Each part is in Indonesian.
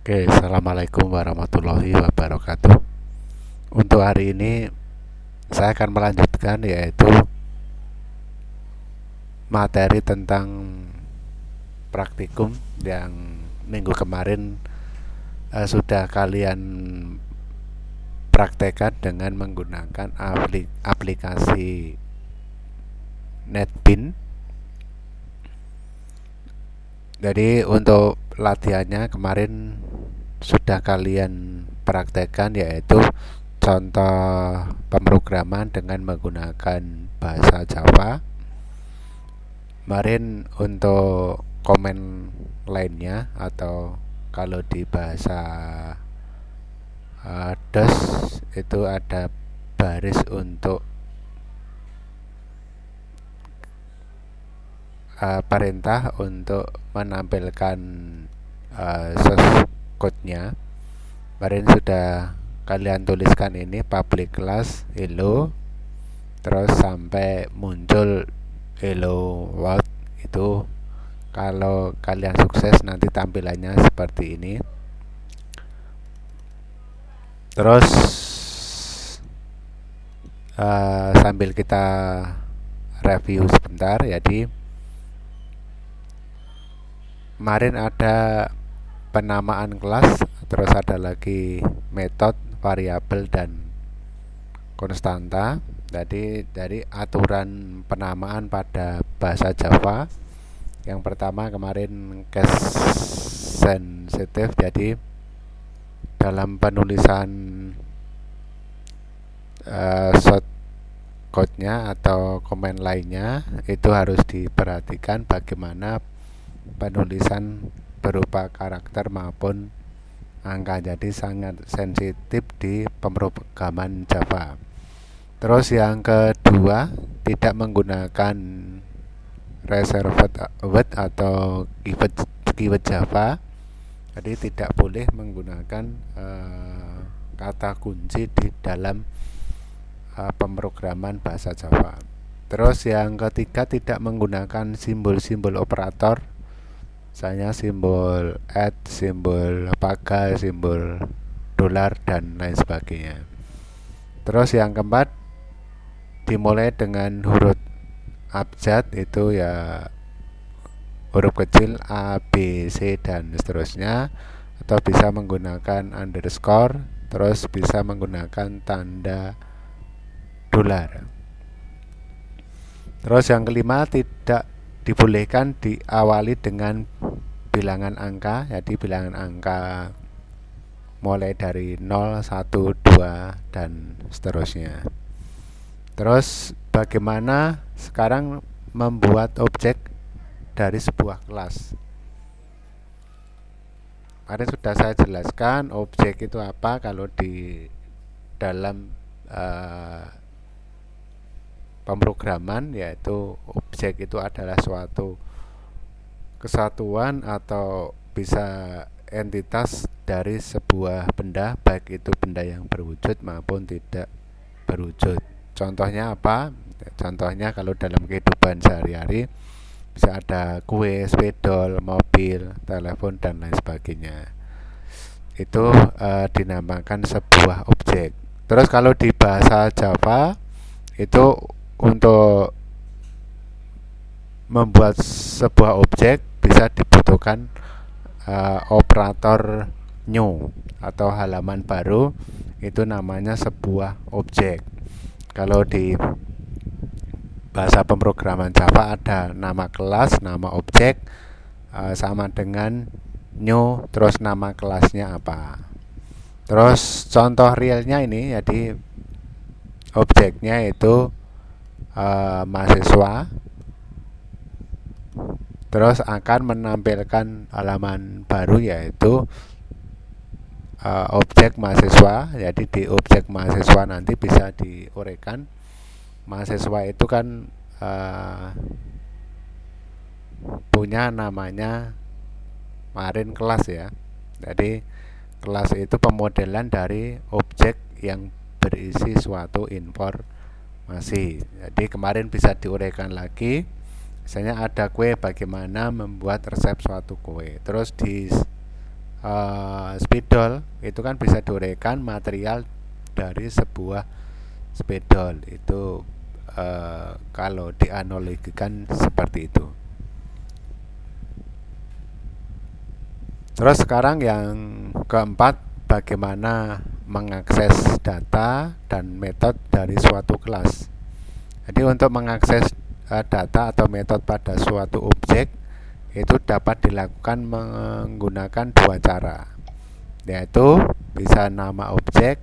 Oke, assalamualaikum warahmatullahi wabarakatuh. Untuk hari ini saya akan melanjutkan yaitu materi tentang praktikum yang minggu kemarin sudah kalian praktekkan dengan menggunakan aplikasi NetBeans. Jadi untuk latihannya kemarin sudah kalian praktekkan yaitu contoh pemrograman dengan menggunakan bahasa Java. Kemarin untuk komen lainnya atau kalau di bahasa DOS itu ada baris untuk perintah untuk menampilkan source code-nya. Kemarin sudah kalian tuliskan ini public class hello, terus sampai muncul hello world. Itu kalau kalian sukses nanti tampilannya seperti ini. Terus sambil kita review sebentar. Jadi kemarin ada penamaan kelas, terus ada lagi metode, variabel, dan konstanta. Jadi dari aturan penamaan pada bahasa Java, yang pertama kemarin case sensitive. Jadi dalam penulisan shortcode-nya atau komen lainnya itu harus diperhatikan bagaimana penulisan berupa karakter maupun angka. Jadi sangat sensitif di pemrograman Java. Terus yang kedua, tidak menggunakan reserved word atau keyword Java. Jadi tidak boleh menggunakan kata kunci di dalam pemrograman bahasa Java. Terus yang ketiga, tidak menggunakan simbol-simbol operator, misalnya simbol @ simbol paga, simbol dolar, dan lain sebagainya. Terus yang keempat, dimulai dengan huruf abjad, itu ya huruf kecil A, B, C, dan seterusnya, atau bisa menggunakan underscore, terus bisa menggunakan tanda dolar. Terus yang kelima, tidak dibolehkan diawali dengan bilangan angka. Jadi bilangan angka mulai dari 0, 1, 2, dan seterusnya. Terus bagaimana sekarang membuat objek dari sebuah kelas. Kemarin sudah saya jelaskan objek itu apa. Kalau di dalam pemrograman, yaitu objek itu adalah suatu kesatuan atau bisa entitas dari sebuah benda, baik itu benda yang berwujud maupun tidak berwujud. Contohnya apa? Contohnya kalau dalam kehidupan sehari-hari bisa ada kue, spidol, mobil, telepon, dan lain sebagainya. Itu dinamakan sebuah objek. Terus kalau di bahasa Java itu untuk membuat sebuah objek bisa dibutuhkan operator new atau halaman baru, itu namanya sebuah objek. Kalau di bahasa pemrograman Java ada nama kelas, nama objek, sama dengan new, terus nama kelasnya apa. Terus contoh realnya ini, jadi objeknya itu mahasiswa, terus akan menampilkan halaman baru yaitu objek mahasiswa. Jadi di objek mahasiswa nanti bisa diuraikan, mahasiswa itu kan punya namanya kemarin kelas ya. Jadi kelas itu pemodelan dari objek yang berisi suatu informasi. Jadi kemarin bisa diuraikan lagi. Misalnya ada kue, bagaimana membuat resep suatu kue. Terus di spidol itu kan bisa diuraikan material dari sebuah spidol itu, kalau dianalogikan seperti itu. Terus sekarang yang keempat, bagaimana mengakses data dan metode dari suatu kelas. Jadi untuk mengakses data atau metode pada suatu objek itu dapat dilakukan menggunakan dua cara, yaitu bisa nama objek,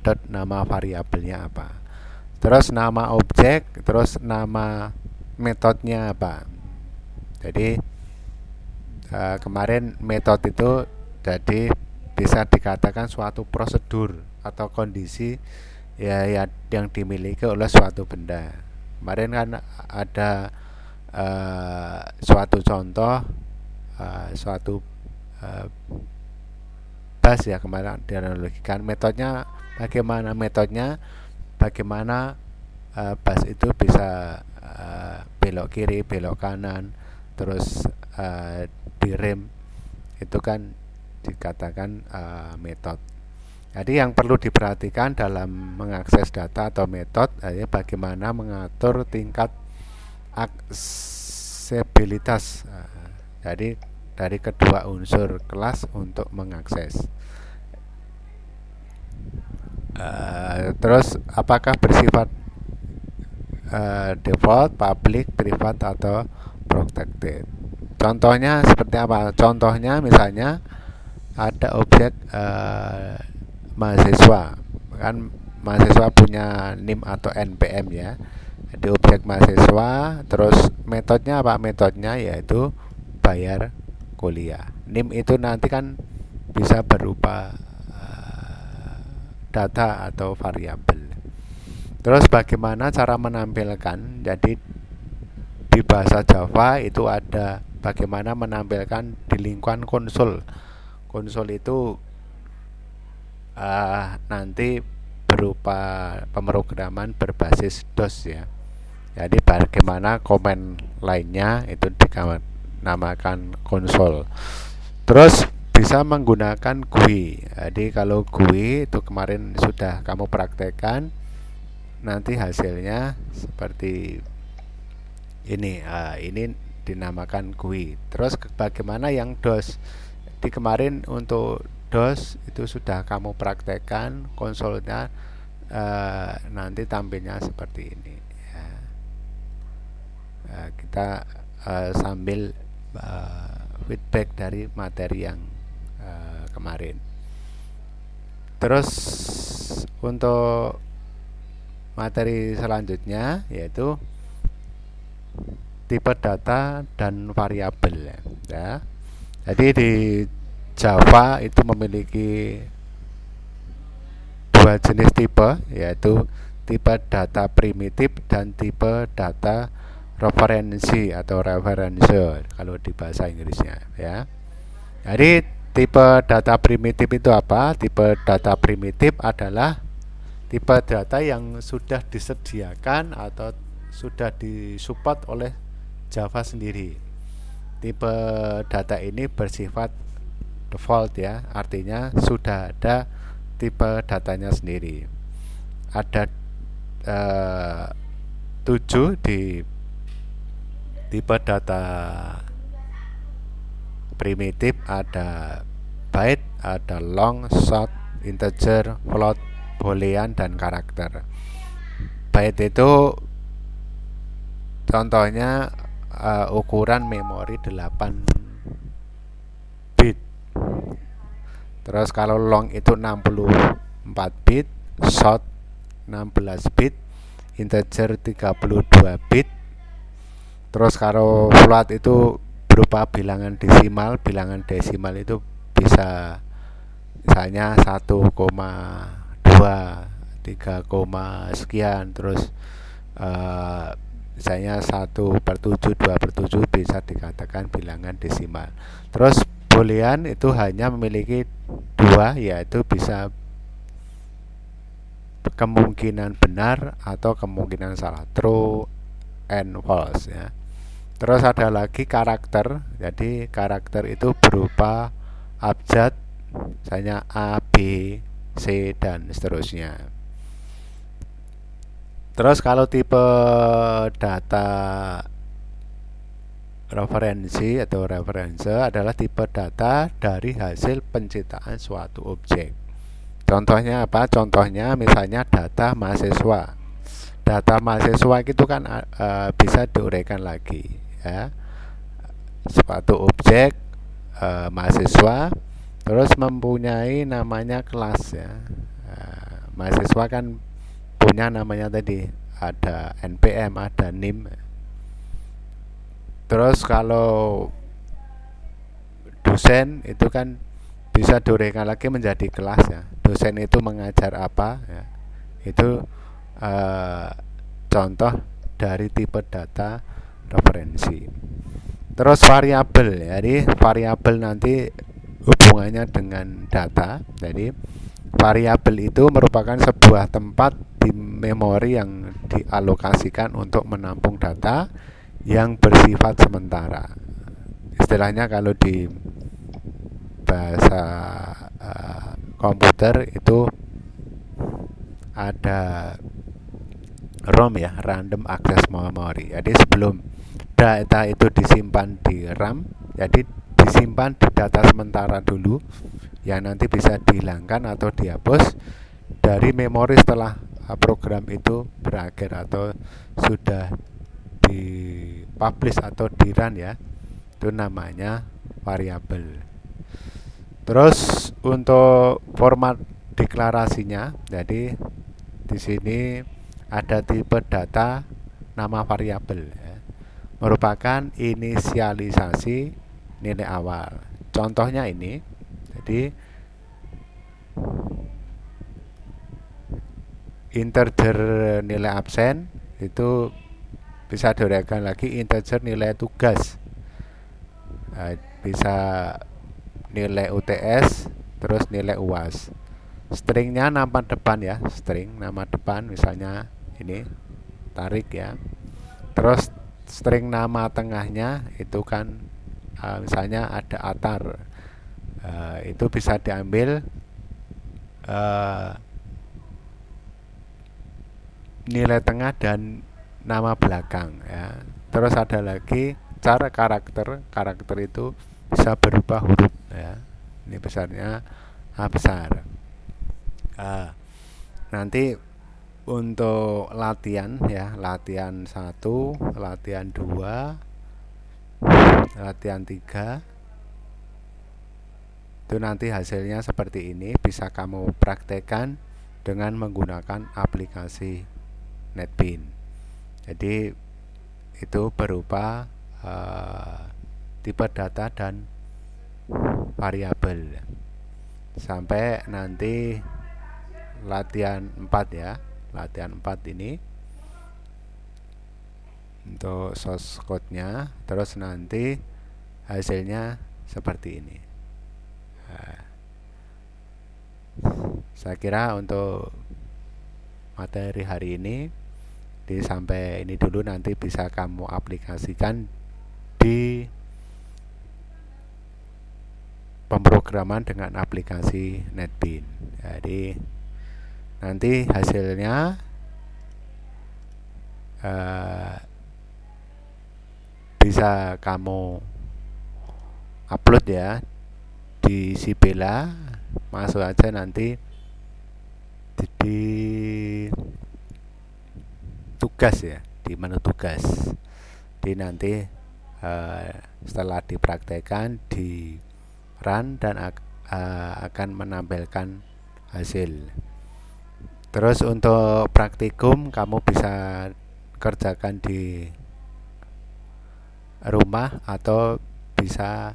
dot nama variabelnya apa, terus nama objek, terus nama metodenya apa. Jadi kemarin metode itu jadi bisa dikatakan suatu prosedur atau kondisi ya yang dimiliki oleh suatu benda. Kemarin kan ada suatu contoh, suatu bus ya, kemarin dianalogikan metodenya bagaimana bus itu bisa belok kiri, belok kanan, terus direm, itu kan dikatakan metode. Jadi yang perlu diperhatikan dalam mengakses data atau metode adalah bagaimana mengatur tingkat aksesibilitas, jadi dari kedua unsur kelas untuk mengakses. Terus apakah bersifat default, public, private atau protected? Contohnya seperti apa? Contohnya misalnya ada objek mahasiswa, kan mahasiswa punya NIM atau NPM ya. Jadi objek mahasiswa, terus metodenya apa? Metodenya yaitu bayar kuliah. NIM itu nanti kan bisa berupa data atau variabel. Terus bagaimana cara menampilkan? Jadi di bahasa Java itu ada bagaimana menampilkan di lingkungan konsol. Konsol itu nanti berupa pemrograman berbasis DOS ya. Jadi bagaimana komen lainnya itu dinamakan konsol. Terus bisa menggunakan GUI. Jadi kalau GUI itu kemarin sudah kamu praktekkan, nanti hasilnya seperti ini. Ini dinamakan GUI. Terus bagaimana yang DOS? Di kemarin untuk DOS itu sudah kamu praktekkan, konsolnya nanti tampilnya seperti ini ya. Kita sambil feedback dari materi yang kemarin. Terus untuk materi selanjutnya yaitu tipe data dan variabel ya. Jadi di Java itu memiliki dua jenis tipe, yaitu tipe data primitif dan tipe data referensi atau referensial kalau di bahasa Inggrisnya ya. Jadi tipe data primitif itu apa? Tipe data primitif adalah tipe data yang sudah disediakan atau sudah disupport oleh Java sendiri. Tipe data ini bersifat default ya, artinya sudah ada tipe datanya sendiri. Ada 7 di tipe data primitif, ada byte, ada long, short, integer, float, boolean, dan karakter. Byte itu contohnya ukuran memori 8 bit. Terus kalau long itu 64 bit, short 16 bit, integer 32 bit. Terus kalau float itu berupa bilangan desimal. Bilangan desimal itu bisa misalnya 1,2, 3, sekian. Terus misalnya 1/7, 2/7 bisa dikatakan bilangan desimal. Terus boolean itu hanya memiliki 2, yaitu bisa kemungkinan benar atau kemungkinan salah, true and false ya. Terus ada lagi karakter. Jadi karakter itu berupa abjad, misalnya A, B, C, dan seterusnya. Terus kalau tipe data referensi atau referense adalah tipe data dari hasil penciptaan suatu objek. Contohnya apa? Contohnya misalnya data mahasiswa. Data mahasiswa itu kan bisa diuraikan lagi, ya. Suatu objek mahasiswa terus mempunyai namanya kelas, ya. Mahasiswa kan punya namanya tadi, ada NPM, ada NIM. Terus kalau dosen itu kan bisa diuraikan lagi menjadi kelas, ya. Dosen itu mengajar apa, ya. Itu contoh dari tipe data referensi. Terus variabel, jadi variabel nanti hubungannya dengan data. Jadi variabel itu merupakan sebuah tempat di memori yang dialokasikan untuk menampung data yang bersifat sementara. Istilahnya kalau di bahasa komputer itu ada ROM, ya, Random Access Memory. Jadi sebelum data itu disimpan di RAM, jadi disimpan di data sementara dulu yang nanti bisa dihilangkan atau dihapus dari memori setelah program itu berakhir atau sudah dipublish atau di run, ya. Itu namanya variabel. Terus untuk format deklarasinya, jadi di sini ada tipe data nama variabel, ya, merupakan inisialisasi nilai awal. Contohnya ini, jadi integer nilai absen itu bisa diuraikan lagi integer nilai tugas, bisa nilai UTS, terus nilai UAS. Stringnya nama depan, ya, string nama depan misalnya ini tarik, ya. Terus string nama tengahnya itu kan misalnya ada atar, itu bisa diambil nilai tengah dan nama belakang, ya. Terus ada lagi cara karakter itu bisa berubah huruf, ya. Ini besarnya A besar. Nanti untuk latihan, ya, latihan 1, latihan 2, latihan 3 itu nanti hasilnya seperti ini, bisa kamu praktekkan dengan menggunakan aplikasi NetBeans. Jadi itu berupa tipe data dan variabel. Sampai nanti latihan 4, ya. Latihan 4 ini untuk source code-nya, terus nanti hasilnya seperti ini. Saya kira untuk materi hari ini sampai ini dulu, nanti bisa kamu aplikasikan di pemrograman dengan aplikasi NetBeans. Jadi nanti hasilnya bisa kamu upload, ya, di Sibella. Masuk aja nanti di tugas, ya, di menu tugas. Jadi nanti setelah dipraktekkan di run dan akan menampilkan hasil. Terus untuk praktikum kamu bisa kerjakan di rumah atau bisa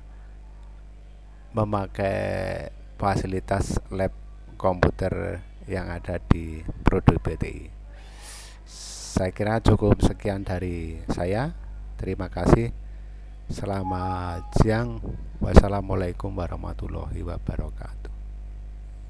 memakai fasilitas lab komputer yang ada di Prodi BTI. Saya kira cukup sekian dari saya. Terima kasih. Selamat siang. Wassalamualaikum warahmatullahi wabarakatuh.